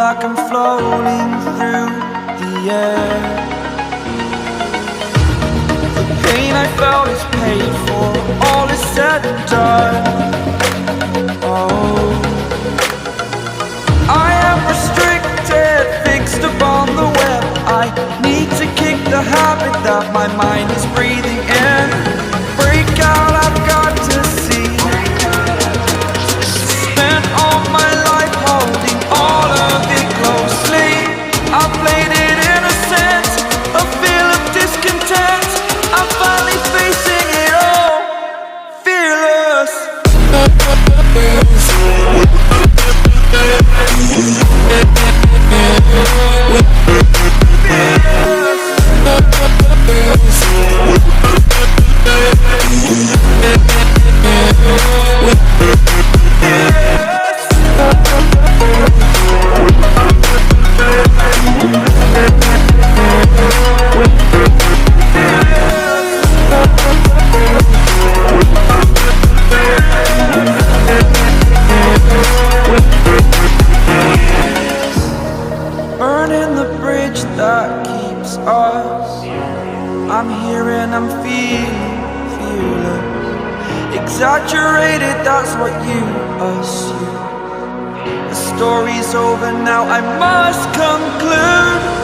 like I'm floating through the air. The pain I felt is paid for, all is said and done. Oh, I am restricted, fixed upon the web. I need to kick the habit that my mind is breathing in. Break out, I've got to see. Spent all my life holding all of it closely. I played it innocent, a feel of discontent. I'm finally facing it all, fearless. Burning the bridge that keeps us. I'm here and I'm feeling fearless. Exaggerated, that's what you assume. The story's over now, I must conclude.